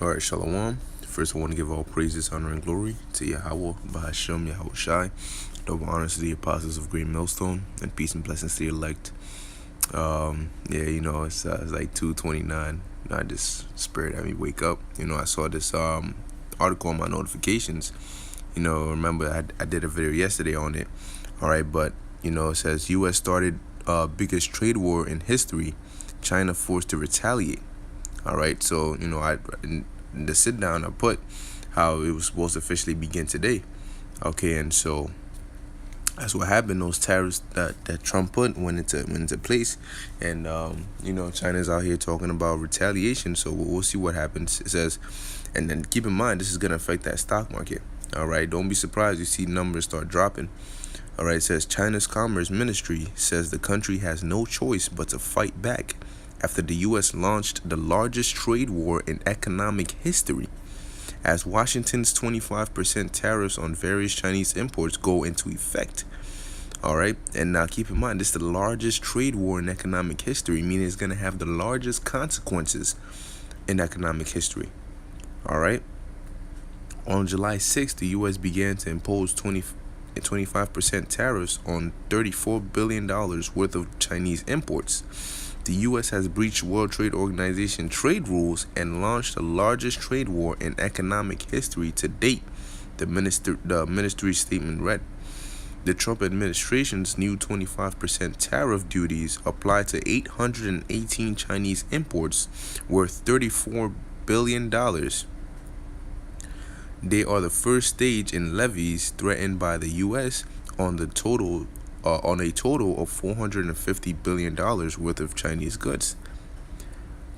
All right, Shalom. First, I want to give all praises, honor, and glory to Yahweh, Bahashem, Yahweh Shai. Double honors to the apostles of Green Millstone, and peace and blessings to the elect. It's like 2:29. I just spirit had me wake up. I saw this article on my notifications. Remember I did a video yesterday on it. All right, but it says U.S. started biggest trade war in history. China forced to retaliate. All right, so in the sit down I put how it was supposed to officially begin today. Okay, and so that's what happened. Those tariffs that Trump put went into place, and China's out here talking about retaliation. So we'll see what happens. It says, and then keep in mind this is gonna affect that stock market. All right, don't be surprised you see numbers start dropping. All right, it says China's Commerce Ministry says the country has no choice but to fight back after the U.S. launched the largest trade war in economic history, as Washington's 25% tariffs on various Chinese imports go into effect. All right, and now keep in mind, this is the largest trade war in economic history, meaning it's going to have the largest consequences in economic history. All right, on July 6th, the U.S. began to impose 25% tariffs on $34 billion worth of Chinese imports. The U.S. has breached World Trade Organization trade rules and launched the largest trade war in economic history to date, the ministry's statement read. The Trump administration's new 25% tariff duties apply to 818 Chinese imports worth $34 billion. They are the first stage in levies threatened by the U.S. on a total of $450 billion worth of Chinese goods.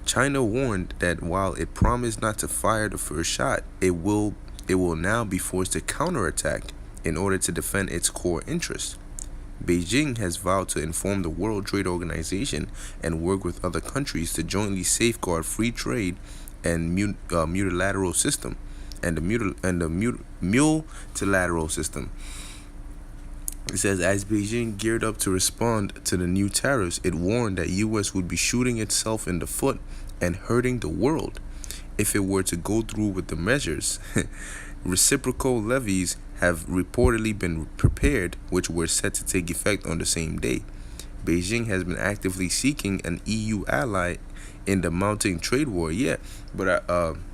China warned that while it promised not to fire the first shot, it will now be forced to counterattack in order to defend its core interests. Beijing has vowed to inform the World Trade Organization and work with other countries to jointly safeguard free trade and multilateral system. It says, as Beijing geared up to respond to the new tariffs, it warned that U.S. would be shooting itself in the foot and hurting the world if it were to go through with the measures. Reciprocal levies have reportedly been prepared, which were set to take effect on the same day. Beijing has been actively seeking an EU ally in the mounting trade war. Yeah, but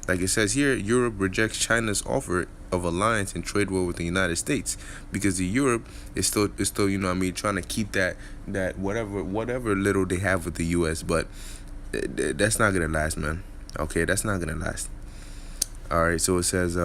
like it says here, Europe rejects China's offer of alliance and trade war with the United States, because the Europe is still trying to keep that whatever little they have with the US, but that's not gonna last, man. Okay, that's not gonna last. All right, so it says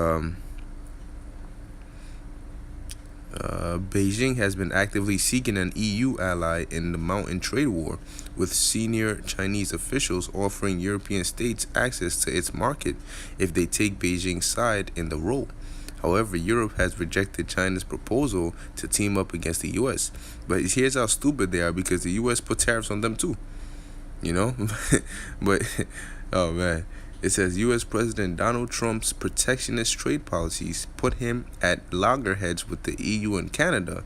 Beijing has been actively seeking an EU ally in the mountain trade war, with senior Chinese officials offering European states access to its market if they take Beijing's side in the role. However, Europe has rejected China's proposal to team up against the U.S. But here's how stupid they are, because the U.S. put tariffs on them too. But, oh man. It says U.S. President Donald Trump's protectionist trade policies put him at loggerheads with the EU and Canada,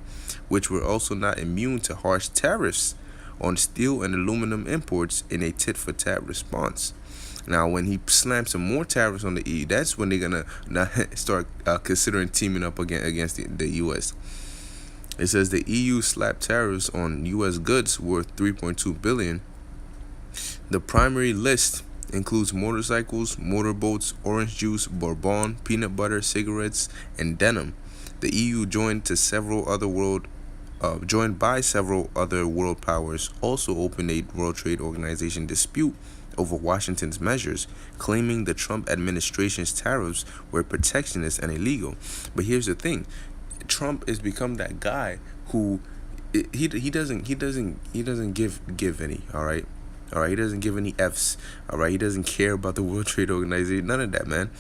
which were also not immune to harsh tariffs on steel and aluminum imports in a tit-for-tat response. Now, when he slams some more tariffs on the EU, that's when they're gonna start considering teaming up against the U.S. It says the EU slapped tariffs on U.S. goods worth $3.2 billion. The primary list includes motorcycles, motorboats, orange juice, bourbon, peanut butter, cigarettes, and denim. The EU joined by several other world powers also opened a World Trade Organization dispute over Washington's measures, claiming the Trump administration's tariffs were protectionist and illegal. But here's the thing: Trump has become that guy who he doesn't give any. All right, he doesn't give any F's. All right, he doesn't care about the World Trade Organization. None of that, man.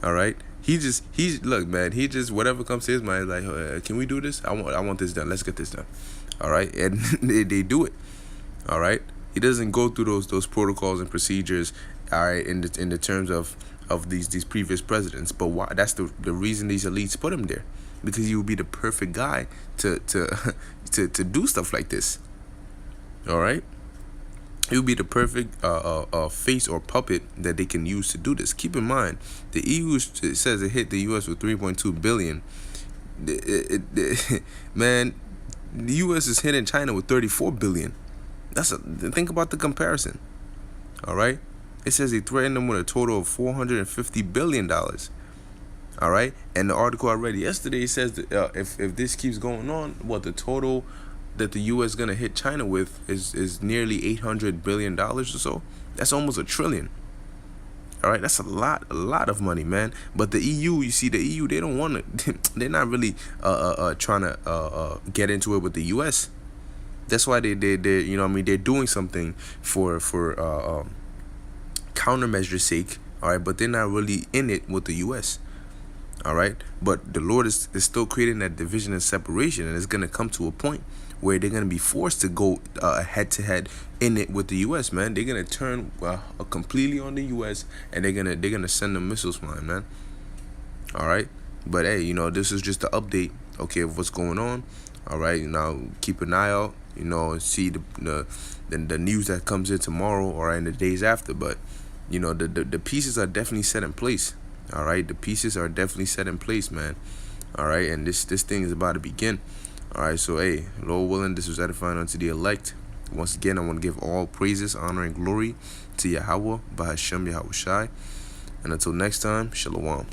All right, look, man. He just whatever comes to his mind, like, can we do this? I want this done. Let's get this done. All right, and they do it. All right, he doesn't go through those protocols and procedures. All right, in the terms of these previous presidents. But why? That's the reason these elites put him there, because he would be the perfect guy to do stuff like this. All right. It would be the perfect face or puppet that they can use to do this. Keep in mind, the EU it says it hit the U.S. with 3.2 billion. Man, the U.S. is hitting China with 34 billion. Think about the comparison. All right, it says they threatened them with a total of 450 billion dollars. All right, and the article I read yesterday says that if this keeps going on, what the total that the U.S. gonna hit China with is nearly 800 billion dollars or so. That's almost a trillion. All right, that's a lot of money, man. But the EU, you see, the EU, they don't want to. They're not really trying to get into it with the U.S. That's why they you know what I mean, they're doing something for countermeasure sake. All right, but they're not really in it with the U.S. All right, but the Lord is still creating that division and separation, and it's gonna come to a point where they're gonna be forced to go head to head in it with the U.S. Man, they're gonna turn completely on the U.S. and they're gonna send them missiles flying, man. All right, but hey, you know, this is just the update, okay, of what's going on. All right, now keep an eye out, you know, and see the news that comes in tomorrow or in the days after. But you know, the pieces are definitely set in place. All right, the pieces are definitely set in place, man. All right, and this thing is about to begin. All right, so hey, Lord willing, this was edifying unto the elect. Once again, I want to give all praises, honor, and glory to Yahweh, Bahashem Yahweh Shai. And until next time, Shalom.